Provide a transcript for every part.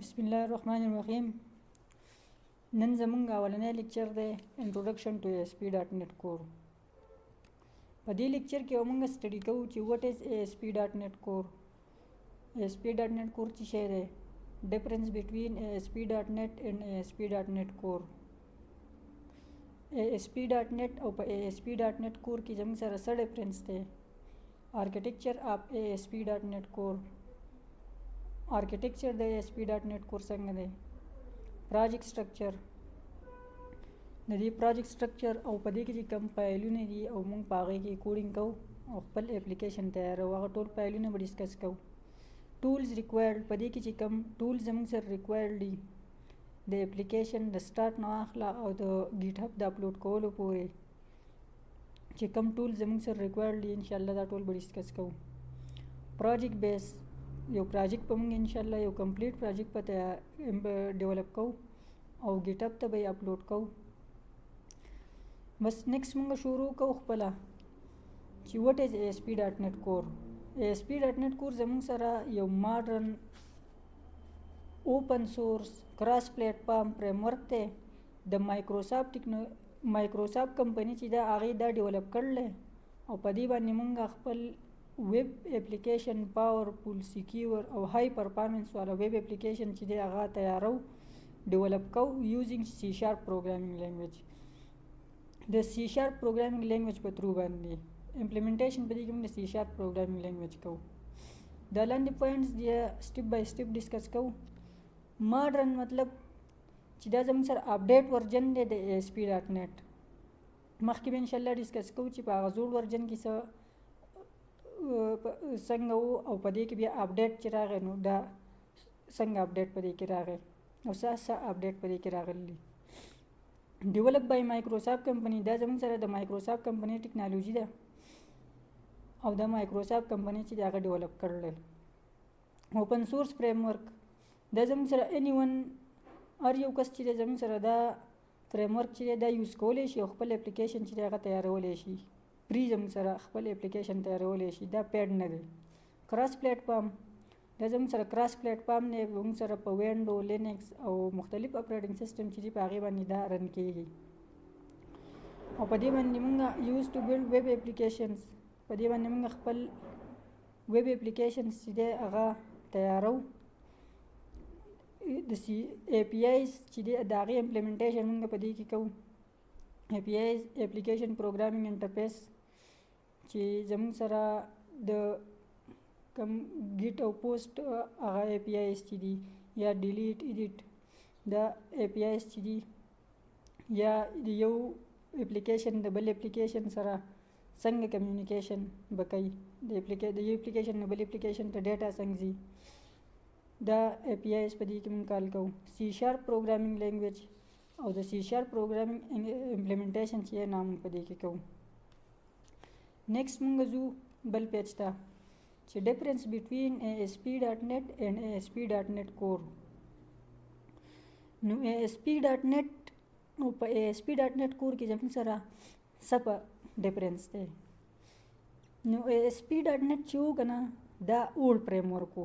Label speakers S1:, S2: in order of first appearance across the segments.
S1: बिस्मिल्लाहिर्रहमानिर्रहीम। नन ज़मूंग अवलने लेक्चर दे introduction to ASP.NET core. په دې لیکچر کې موږ سټډي کوو چې what is ASP.NET Core. ASP.NET Core څه شی دی؟ difference between ASP.NET and ASP.NET Core. ASP.NET او په ASP.NET Core کې زموږ سره څه ډیفرنس دی؟ architecture of ASP.NET Core. architecture د ASP.NET Core څنګه دی؟ project structure. د دې پروجیکټ سټرکچر او په دې کې چې کوم فایلونه دي او موږ په هغې کې کوډینګ کوو او خپل اپلیکیشن تیاروو، هغه ټول فایلونه به ډسکس کوو. ټولز ریکوایرډ، په دې کې چې کوم ټولز زموږ سره ریکوایرډ دي د اپلیکیشن د سټارټ نه اخله او د ګیټ هب د اپلوډ کولو پورې چې کوم ټول زموږ سره ریکوایرډ دي انشاءالله دا ټول به ډسکس کوو. پروجیکټ بیس، یو پروجیکټ به موږ انشاءالله یو کمپلیټ پروجیکټ په ډیولپ کوو او ګیټ هب ته به یې اپلوډ کوو. بس نیکسٹ موږ شروع کوو خپله چې what is ASP.NET Core. ASP.NET Core زموږ سره یو ماډرن اوپن سورس کراس پلیټفارم فریم ورک دی. د مایکروسافټ کمپنی چې دا هغې دا ډیولپ کړلی او په دې باندې موږ خپل ویب اپلیکیشن پاورفول سیکیور او های پرفارمنس والا ویب اپلیکیشن چې دی هغه تیارو ډیولپ کوو یوزینګ C# پروګرامینګ لینګویج. د C# پروګرامینګ لینګویج په تھرو باندې امپلیمنټیشن په دې کې موږ د C# پروګرامینګ لینګویج کوو. دا لاندې پوینټس دی سټیپ بای سټیپ ډسکس کوو. ماډرن مطلب چې دا زموږ سره اپډیټ ورژن دی د ASP.NET. مخکې به انشاءالله ډسکس کوو چې په هغه زوړ ورژن کې څنګه وو او په دې کې بیا اپډیټ چې راغی نو دا څنګه اپډیټ په دې کې راغی او څه اپډیټ په دې کې راغلی. ډیولپ بای مایکروسافټ کمپنی، دا زموږ سره د مایکروسافټ کمپنی ټیکنالوژي ده او د مایکروسافټ کمپنی چې هغه ډیولپ کړلی. اوپن سورس فریم ورک، دا زموږ سره اني ون هر یو کس چې دی زموږ سره دا فریم ورک چې دی دا یوز کولی شي او خپل اپلیکیشن چې دی هغه تیارولی شي. فری زموږ سره خپل اپلیکیشن تیارولی شي، دا پیډ نه دی. کراس پلیټفارم، دا زموږ سره کراس پلیټفارم دی، زموږ سره په وینډو، لینکس او مختلف اپریټنګ سیسټم چې دي په هغې باندې دا رن کېږي او په دې باندې موږ یوز ټو بلډ ویب اپلیکیشنز، په دې باندې موږ خپل ویب اپلیکیشنز چې دی هغه تیارو. د APIs چې دی د هغې امپلیمنټیشن موږ په دې کې کوو. APIs اپلیکیشن پروګرامینګ انټرفیس چې زموږ سره د کم ګیټ او پوسټ هغه APIs چې دي یا ډیلیټ ایډیټ دا APIs چې دي یا د یو اپلیکیشن د بل اپلیکیشن سره څنګه کمیونیکیشن به کوي، د یو اپلیکیشن نه بل اپلیکیشن ته ډیټا څنګه ځي، دا APIs په دې کې موږ کال کوو. C# پروګرامینګ لینګویج او د C# پروګرامینګ امپلیمنټیشن چې یې نام په دې کې کوو. نیکسٹ موږ ځو بل پیج ته چې ډیفرنس بټوین ASP.NET and ASP.NET Core. نو ASP.NET او په ASP.NET Core کې زموږ سره څه په ډیفرنس دی؟ نو ASP.NET چې و که نه دا اولډ فریم ورک و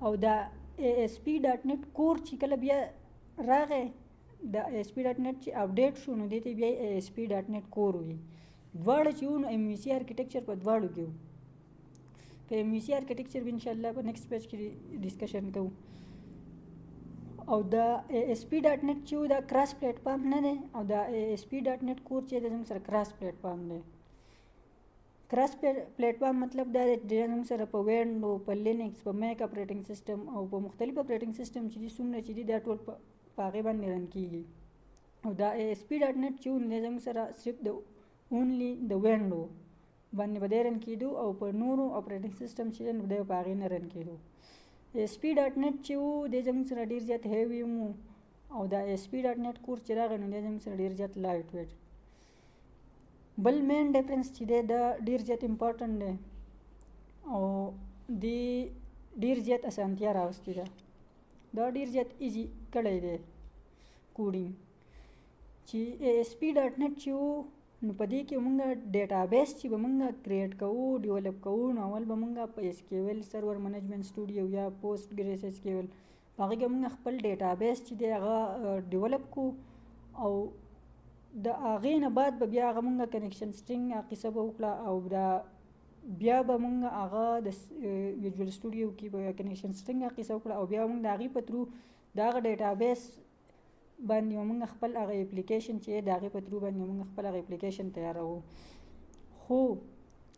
S1: او دا ASP.NET Core چې کله بیا راغی د ASP.NET چې اپډیټ شو نو دې ته بیا ASP.NET Core وي. دواړه چې وو نو MVC آرکیټیکچر په دواړو کې و. په MVC آرکیټیکچر به انشاءالله په نیکسٹ پیج کې ډسکشن کوو. او دا ASP.NET چې و دا کراس پلیټفارم نه دی او دا ASP.NET Core چې دی زموږ سره کراس پلیټفارم دی. کراس پلیټفارم مطلب دا دی چې زموږ سره په وینډو، په لینکس، په میک اپریټنګ سیسټم او په مختلف اپریټنګ سیسټم چې دي څومره چې دي دا ټول په هغې باندې رن کېږي. او دا ASP.NET چې و دی زموږ سره صرف د اونلی د وینډو باندې به دی رن کېدو او په نورو اپریټنګ سیسټم چې دی نو دی په هغې نه رن کېدو. ASP.NET چې و دی زموږ سره ډېر زیات هیوي و او دا ASP.NET Core چې راغی نو دی زموږ سره ډېر زیات لایټ ویټ. بل مین ډیفرنس چې دی دا ډېر زیات امپارټنټ دی او دی ډېر زیات اسانتیا راوستې ده. دا ډېر زیات ایزي کړی دی کوډینګ چې ASP.NET چې و نو په دې کې مونږ ډیټابیس چې به مونږ کریټ کوو ډیولپ کوو نو اول به مونږ په SQL سرور منیجمنت سټوډیو یا پوسټ ګریس SQL هغه کې موږ خپل ډیټابیس چې دی هغه ډیولپ کو او د هغې نه بعد به بیا هغه موږ کنیکشن سټرینګ قصه به وکړه او دا بیا به موږ هغه د ویژوال سټوډیو کې به کنیکشن سټرینګ قصه وکړه او بیا موږ د هغې په ترو د هغه ډیټابیس باندې موږ خپل هغه اپلیکیشن چې د هغې په ترو باندې موږ خپل هغه اپلیکیشن تیاروو. خو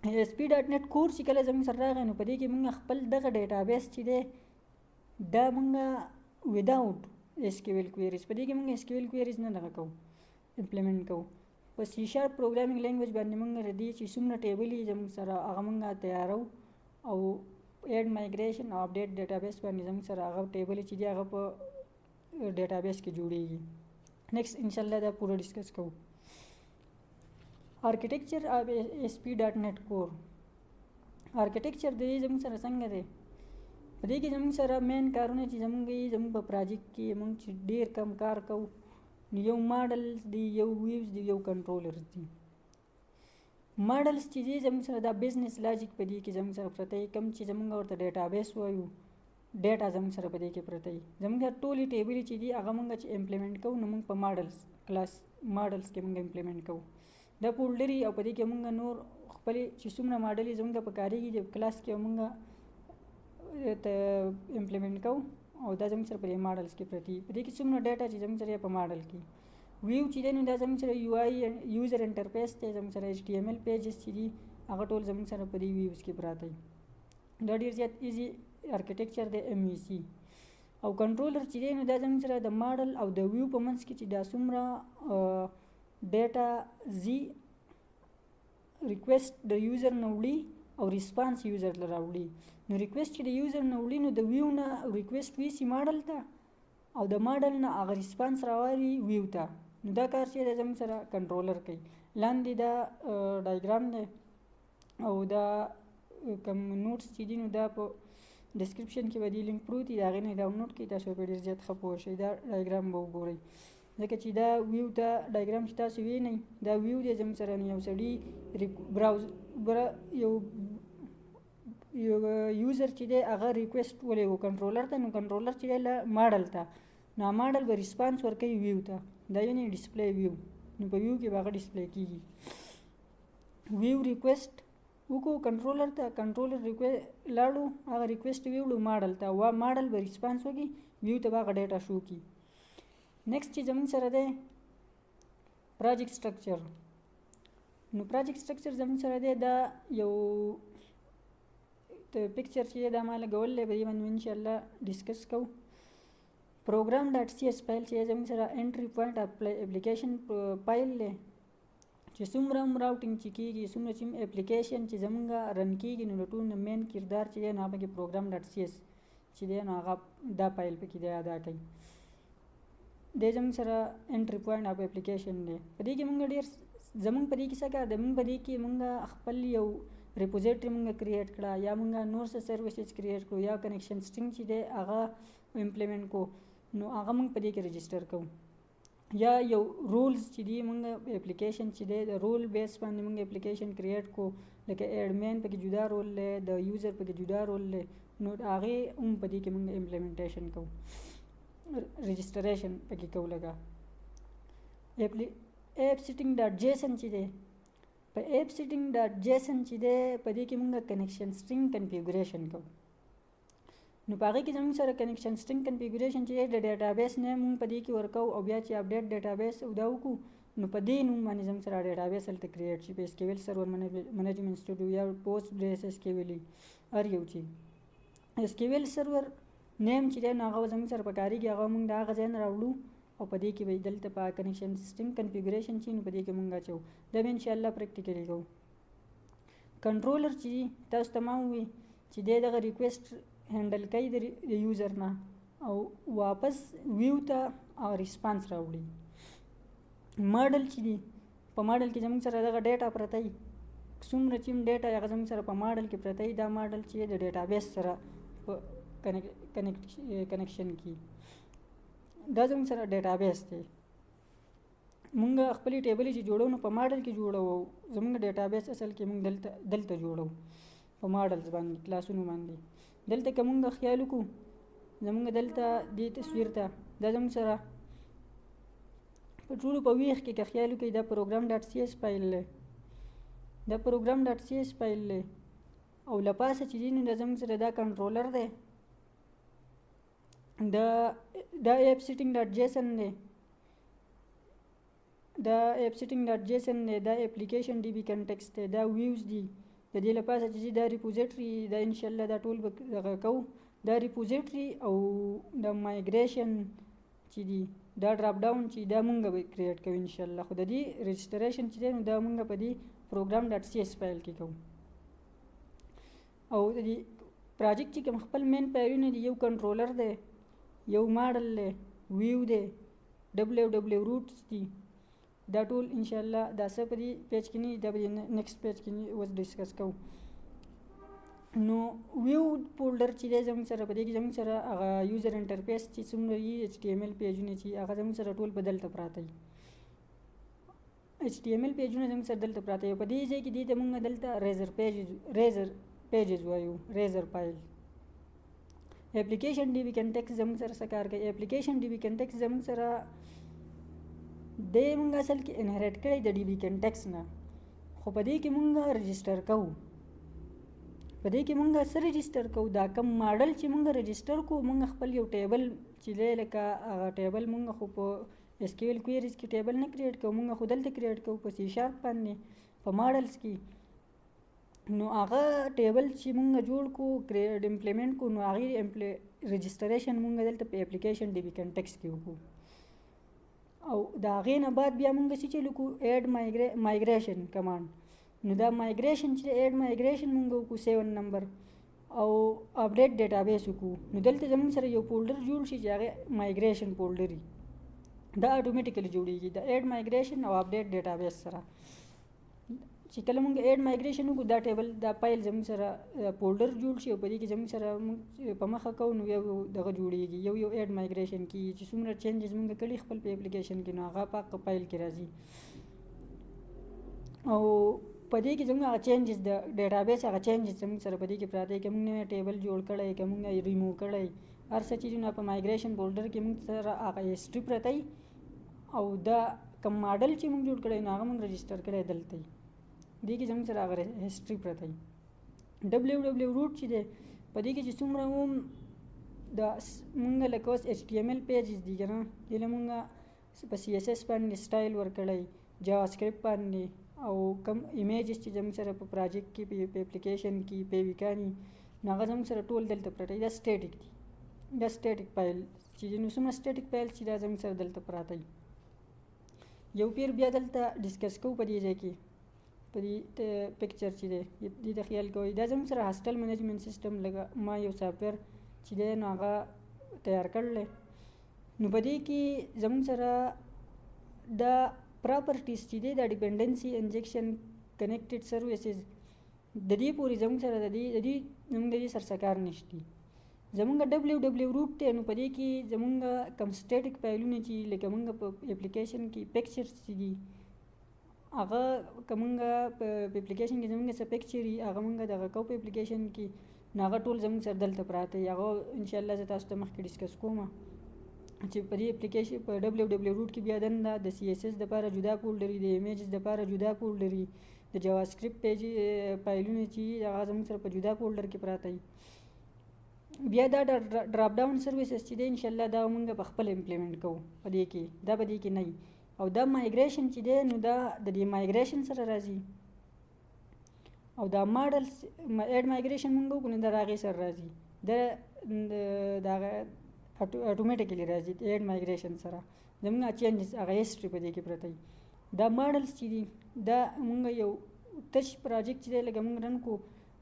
S1: ASP.NET کور چې کله زموږ سره راغی نو په دې کې موږ خپل دغه ډیټابیس چې دی دا موږ وداوټ SQL queries په دې کې موږ SQL queries نه دغه کوو امپلیمنٹ کوو. په C# پروګرامینګ لینګویج باندې موږ ردي چې څومره ټیبل یې زموږ سره هغه موږ تیارو او ایډ مایګریشن او اپډیټ ډیټابیس باندې زموږ سره هغه ټیبل چې دی هغه په ډیټابیس کې جوړیږي. نیکسٹ ان شاء الله دا پورا ډسکس کوو. آرکیټیکچر اف ASP.NET کور. آرکیټیکچر د دې زموږ سره څنګه دی؟ په دې کې زموږ سره مین کارونه چې زموږ په پروجیکټ کې موږ چې ډیر کم کار کوو نو یو ماډلز دی، یو ویوز دی، یو کنټرولرز دی. ماډلز چې دی زموږ سره دا بزنس لاجیک په دې کې زموږ سره پرته وي، کوم چې زموږ ورته ډیټابیس وایو ډیټا زموږ سره په دې کې پرته وي. زموږ ټولې ټیبلې چې دي هغه موږ چې امپلیمنٹ کوو نو موږ په ماډلز کلاس ماډلز کې موږ امپلیمنٹ کوو. دا فولډري او په دې کې موږ نور خپلې چې څومره ماډلې زموږ په کارېږي د کلاس کې موږ ته امپلیمنٹ کوو او دا زموږ سره په دې ماډلز کې پرتې دي. په دې کې څومره ډیټا چې زموږ سره په ماډل کې ویو چې دی نو دا زموږ سره UI یوزر انټرفیس دی، زموږ سره HTML پیجز چې دي هغه ټول زموږ سره په دې ویوز کې پراته دي. دا ډېر زیات ایزي آرکیټیکچر دی MVC. او کنټرولر چې دی نو دا زموږ سره د ماډل او د ویو په منځ کې چې دا څومره ډیټا زی ریکویسټ د یوزر نه وړي او ریسپانس یوزر له راوړي. نو ریکویسټ چې د یوزر نه وړي نو د ویو نه ریکویسټ ویسي ماډل ته او د ماډل نه هغه ریسپانس راوړي ویو ته. نو دا کار چې دی زموږ سره کنټرولر کوي. لاندې دا ډایګرام دی او دا کوم نوټس چې دي نو دا په ډسکرپشن کې به دې لینک پروت وي، د هغې نه ډاونلوډ کړئ، تاسو به ډېر زیات ښه پوه شئ. دا ډایګرام به وګورئ ځکه چې دا ویو ته ډایګرام چې تاسو وینئ دا ویو دی زموږ سره. یو سړي یو یوزر چې دی هغه ریکویسټ ولېږو کنټرولر ته، نو کنټرولر چې دی له ماډل ته، نو ماډل به ریسپانس ورکوي ویو ته. دا یعنې ډسپلی ویو، نو په ویو کې به هغه ډسپلی کېږي. ویو ریکویسټ وکړو کنټرولر ته، کنټرولر لاړو هغه ریکویسټ ویوړو ماډل ته، ماډل به ریسپانس وکړي ویو ته به هغه ډیټا شو کړي. نیکسٹ چې زموږ سره دی پروجیکټ سټرکچر. نو پروجیکټ سټرکچر زموږ سره دی دا یو پکچر چې دا ما لګول دی په دې باندې ان شاء الله ډسکس کوو. پروګرام ډاټ CS فایل چې زموږ سره انټری پوینټ اپلیکیشن فایل دی چې څومره هم راوټینګ چې کېږي، څومره چې اپلیکیشن چې زموږ رن کېږي نو د ټول نه مین کردار چې دی نو هغه پکې پروګرام ډاټ CS چې دی نو هغه دا فایل پکې دی ادا کوي. دی زموږ سره انټری پوینټ اف اپلیکیشن دی. په دې کې موږ ډېر زموږ په دې کې څه کار دی، موږ په دې کې موږ خپل یو ریپوزیټري موږ کریټ کړه یا موږ نور څه سروسز کریټ کړو یا کنیکشن سټرینګ چې دی هغه امپلیمنٹ کو نو هغه موږ په دې کې رجسټر کوو. یا یو رولز چې دی موږ اپلیکیشن چې دی د رول بیس باندې موږ اپلیکیشن کریټ کو، لکه ایډمین پکې جدا رول دی، د یوزر پکې جدا رول دی، نو هغې هم په دې کې موږ امپلیمنټیشن کوو، رجسټریشن پکې کوو. لکه ایپ سیټینګ ډاټ JSON چې دی، په ایپ سیټینګ ډاټ JSON چې دی په دې کې موږ کنیکشن سټرینګ کنفیګوریشن کوو. نو په هغې کې زموږ سره کنیکشن سټرینګ کنفیګوریشن چې دی د ډیټابیس نیم موږ په دې کې ورکوو او بیا چې اپډیټ ډیټابیس دا وکړو نو په دې نوم باندې زموږ سره ډیټابیس هلته کریټ شي. په SQL سرور منیجمنټ سټوډیو یا پوسټ ګریس SQL هر یو چې SQL سرور نیم چې دی نو هغه زموږ سره په کارېږي، هغه موږ د هغه ځای نه راوړو او په دې کې به دلته په کنیکشن سټرینګ کنفیګوریشن چې نو په دې کې موږ اچوو. دا به انشاءالله پریکټیکلی کوو. کنټرولر چې تاسو ته ما ووي چې دی دغه ریکویسټ هینډل کوي د یوزر نه او واپس ویو ته ریسپانس راوړي. ماډل چې دی په ماډل کې زموږ سره دغه ډیټا پرته وي، څومره چې ډیټا هغه زموږ سره په ماډل کې پرته وي، دا ماډل چې د ډیټابیس سره په کنیکشن کې دا زموږ سره ډیټابیس دی. موږ خپلې ټیبلې چې جوړو نو په ماډل کې جوړو، زموږ ډیټابیس اصل کې موږ دلته جوړو په ماډلز باندې کلاسونو باندې. دلته که موږ خیال وکړو زمونږ دلته دې تصویر ته دا زمونږ سره په ټولو په ویښ کې که خیال وکړئ دا پروګرام ډاټ سی ایس فایل دی دا پروګرام ډاټ سی ایس فایل دی او له پاسه چې دی نو دا زمونږ سره دا کنټرولر دی دا ایپ سیټینګ ډاټ جیسن دی دا ایپ سیټینګ ډاټ جیسن دی دا اپلیکیشن ډي بي کنټیکسټ دی دا ویوز دي د دې لپاره چې دا ریپوزیټري دا ان شاء الله دا ټول به دغه کوو دا ریپوزیټري او د مایګریشن چې دی دا ډراپ ډاون چې دا مونږ به کریټ کوو ان شاء الله خو د دې رجسټریشن چې دی نو دا مونږ په دې پروګرام ډاټ سی ایس فایل کې کوو او د دې پروجیکټ چې کوم خپل مین فایلونه دي یو کنټرولر دی یو ماډل دی ویو دی ډبلیو روټس دي دا ټول ان شاء الله دا څه په دې پیج کې نه دا به نیکسټ پیج کې اوس ډسکس کوو نو ویو فولډر چې دی زموږ سره په دې کې زموږ سره هغه یوزر انټرفیس چې څومره وي ایچ ټي ایم ایل پیجونه چې هغه زموږ سره ټول په دلته پراته وي ایچ ټي ایم ایل پیجونه زموږ سره دلته پراته وي په دې ځای کې دې ته موږ دلته ریزر وایو ریزر فایل اپلیکیشن ډي بي کنټیکس زموږ سره څه کار کوي اپلیکیشن ډي بي کنټیکس زموږ سره د موږ اصل کې انهریټ کړی د ډي بي کنټیکس نه خو په دې کې موږ رجسټر کوو په دې کې موږ سره رجسټر کوو دا کم ماډل چې موږ رجسټر کوو موږ خپل یو ټیبل چې دی لکه هغه ټیبل موږ خو په اس کیو ایل کویریز کې ټیبل نه کریټ کوو موږ خو دلته کریټ کوو په سی شارپ باندې په ماډلز کې نو هغه ټیبل چې موږ جوړ کو امپلیمنٹ کو نو هغه رجسټریشن موږ دلته په اپلیکیشن ډي بي کنټیکس کې وکړو او دا هغې نه بعد بیا موږ څه چلو کو ایډ مایګریشن کمانډ نو دا مایګریشن چې ایډ مایګریشن موږ وکړو 7 نمبر او اپډیټ ډیټابیس وکړو نو دلته زموږ سره یو فولډر جوړ شي چې هغه مایګریشن فولډر وي دا اتوماتیکلی جوړیږي د ایډ مایګریشن او اپډیټ ډیټابیس سره چې کله موږ ایډ مایګریشن وکړو دا ټیبل دا فایل زموږ سره فولډر جوړ شي او په دې کې زموږ سره په مخه کوو نو یو دغه جوړیږي یو ایډ مایګریشن کې چې څومره چینجز موږ کړي خپل په اپلیکیشن کې نو هغه په فایل کې راځي او په دې کې زموږ هغه چینجز د ډیټابیس هغه چینجز زموږ سره په دې کې پراته کې موږ نوی ټیبل جوړ کړی که موږ ریموو کړی هر څه چیزونه په مایګریشن فولډر کې موږ سره هغه هسټري پرته او دا کوم ماډل چې موږ جوړ کړی نو هغه موږ رجسټر کړی دلته دې کې زموږ سره هغه هسټري پرته ډبلیو روټ چې دی په دې کې چې څومره هم د موږ لکه اوس ایچ ټي ایم ایل پیجز دي که نه دې له موږ په سی ایس ایس باندې سټایل ورکړی جاوا سکرپټ باندې او کم ایمیجز چې زموږ سره په پروجیکټ کې په اپلیکیشن کې په ویکاني نو هغه زموږ سره ټول دلته پراته دا سټیټک دي دا سټیټک فایل چې نو څومره سټیټک فایل چې دا زموږ سره دلته پراته دي یو پیر بیا دلته ډسکس کوو په دې ځای کې په دې پکچر چې دی دې ته خیال کوئ دا زموږ سره هاسټل منیجمنټ سیسټم لکه ما یو سافټویر چې دی نو هغه تیار کړلی نو په دې کې زموږ سره دا پراپرټیز چې دی دا ډیپنډنسي انجیکشن کنیکټډ سروسز د دې پورې زموږ سره د دې زموږ د دې سره څه کار نشته زموږ ډبلیو روټ دی نو په دې کې زموږ کم سټیټک فایلونه چې لکه موږ په اپلیکیشن کې پکچرز چې دي هغه که موږ په اپلیکیشن کې زموږ څه پکچر وي هغه موږ دغه کوو په اپلیکیشن کې نو هغه ټول زموږ سره دلته پراته وي هغه انشاءالله زه تاسو ته مخکې ډسکس کوم چې په دې اپلیکیشن په ډبلیو روټ کې بیا دنده د سی ایس ایس دپاره جدا فولډر وي د ایمیجز دپاره جدا فولډر وي د جاوا سکرپټ پیج فایلونه چې هغه زموږ سره په جدا فولډر کې پراته وي بیا دا ډراپ ډاون سروسز چې دی انشاءالله دا موږ په خپل امپلیمنټ کوو په دې کې دا په دې کې نه وي او دا مایګریشن چې دی نو دا د دې مایګریشن سره راځي او دا ماډلز ایډ مایګریشن موږ وکړو نو دا د هغې سره راځي د هغه اتوماتیکلی راځي ایډ مایګریشن سره زموږ چینجز هغه هسټري په دې کې پرته وي دا ماډلز چې دي دا موږ یو تش پروجیکټ چې دی لکه موږ رن کو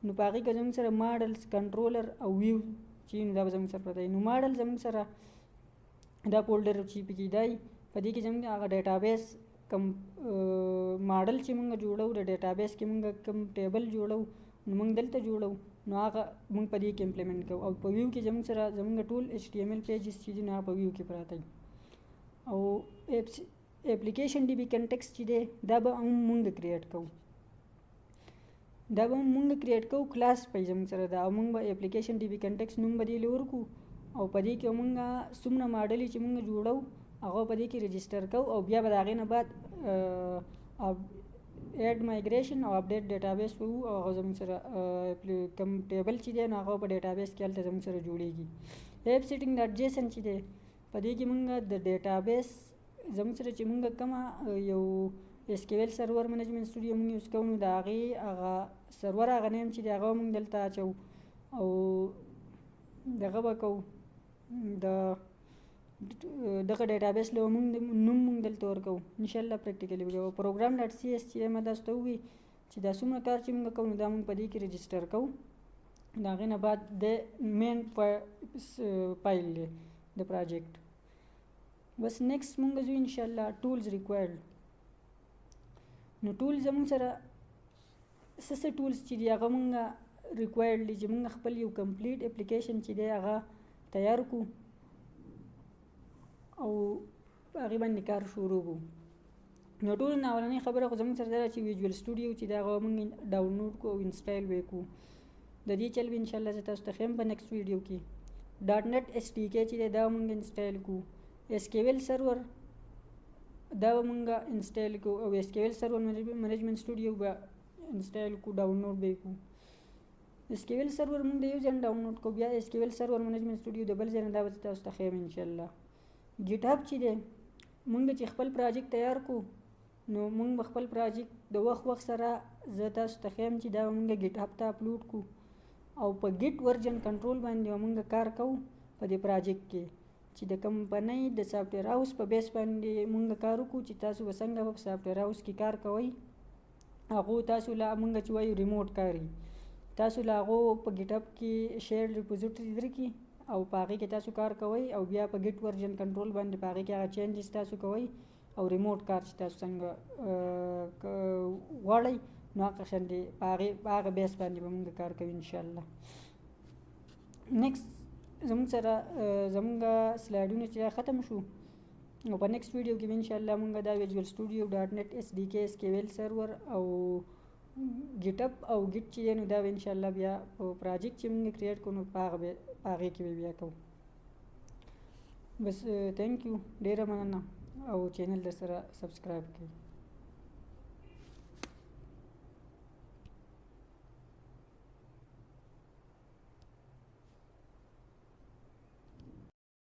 S1: نو په هغې کې زموږ سره ماډلز کنټرولر او ویو چې دا به زموږ سره پرته وي نو ماډل زموږ سره دا فولډر چې پکې دی په دې کې زموږ هغه ډیټابیس کم ماډل چې موږ جوړو د ډیټابیس کې موږ کم ټیبل جوړو نو موږ دلته جوړو نو هغه موږ په دې کې امپلیمنټ کوو او په ویو کې زموږ سره زموږ ټول ایچ ټي ایم ایل پیجز چې دي نو هغه په ویو کې پراته وي او اپلیکیشن ډي بي کنټیکسټ چې دی دا به هم موږ کریټ کوو دا به موږ کریټ کوو کلاس په زموږ سره دا او موږ به اپلیکیشن ډي بي کنټیکسټ نوم به دې له ورکړو او په دې کې مونږه څومره ماډلې چې مونږ جوړو هغه په دې کې رجسټر کوو او بیا به د هغې نه بعد ایډ مایګریشن او اپډیټ ډیټابیس وو او هغه زموږ سره کوم ټیبل چې دی نو هغه په ډیټابیس کې هلته زموږ سره جوړیږي. ایپ سیټینګ ډاټ جیسن چې دی په دې کې مونږ د ډیټابیس زموږ سره چې مونږ کومه یو اس کیو ایل سرور منیجمنت سټوډیو مونږ یوز کوو نو د هغې هغه سرور هغه نیم چې دی هغه مونږ دلته اچوو او دغه به کوو دغه ډیټابیس له نوم مونږ دلته ورکوو انشاءالله پریکټیکلی ویډیو پروګرام ډاټ سی ایس چې ما تاسو ته ووي چې دا څومره کار چې مونږ کوو نو دا مونږ په دې کې رجسټر کوو د هغې نه بعد د مین فایل دی د پراجیکټ. بس نیکسټ مونږ ځو انشاءالله ټولز ریکوایرډ. نو ټول زمونږ سره څه ټولز چې دي هغه مونږ ریکوایرډ دي چې مونږ خپل یو کمپلیټ اپلیکیشن چې دی هغه تیار کړو او هغې باندې کار شروع کړو. نو ټولو نه اولنۍ خبره خو زموږ سره دا چې ویجوال سټوډیو چې دی هغه مونږ ډاونلوډ کړو او انسټال به یې کړو. د دې چل به انشاءالله زه تاسو ته ښیم په نیکسټ ویډیو کې. ډاټ نیټ اس ټي کې چې دی دا مونږ انسټال کړو. اس کیو ایل سرور دا به مونږ انسټال کړو او اس کیو ایل سرور منیجمنت سټوډیو به انسټال کړو ډاونلوډ به یې کړو. اس کیو ایل سرور مونږ د یو ځای نه ډاونلوډ کړو بیا اس کیو ایل سرور منیجمنت سټوډیو د بل ځای نه دا به تاسو ته ښیم انشاءالله. ګیټ هب چې دی مونږ چې خپل پراجیکټ تیار کړو نو مونږ به خپل پراجیکټ د وخت سره زه تاسو ته ښیم چې دا به مونږ ګیټ هب ته اپلوډ کړو او په ګیټ ورژن کنټرول باندې به مونږ کار کوو په دې پراجیکټ کې چې د کمپنۍ د سافټویر هاوس په بیس باندې مونږ کار وکړو چې تاسو به څنګه په سافټویر هاوس کې کار کوئ هغو تاسو له مونږ چې وایو ریموټ کاري تاسو له هغو په ګیټ هب کې شیر ریپوزیټري درکړي او په هغې کې تاسو کار کوئ او بیا په ګیټ ورژن کنټرول باندې په هغې کې هغه چینجز تاسو کوئ او ریموټ کار چې تاسو څنګه غواړئ نو هغه شانتې په هغه بیس باندې به مونږ کار کوو انشاءالله. نیکسټ زموږ سره زموږ سلایډونه چې ختم شو او په نیکسټ ویډیو کې به انشاءالله مونږ دا ویجوال سټوډیو ډاټ نیټ اس ډي کې اس کیو ایل سرور او ګیټ اپ او ګیټ چې دی نو دا به انشاءالله بیا په پراجیکټ چې مونږ کریټ کړو نو په هغې کې به بیا کوو. بس تھینک یو ډېره مننه او چینل در سره سبسکرایب کړئ.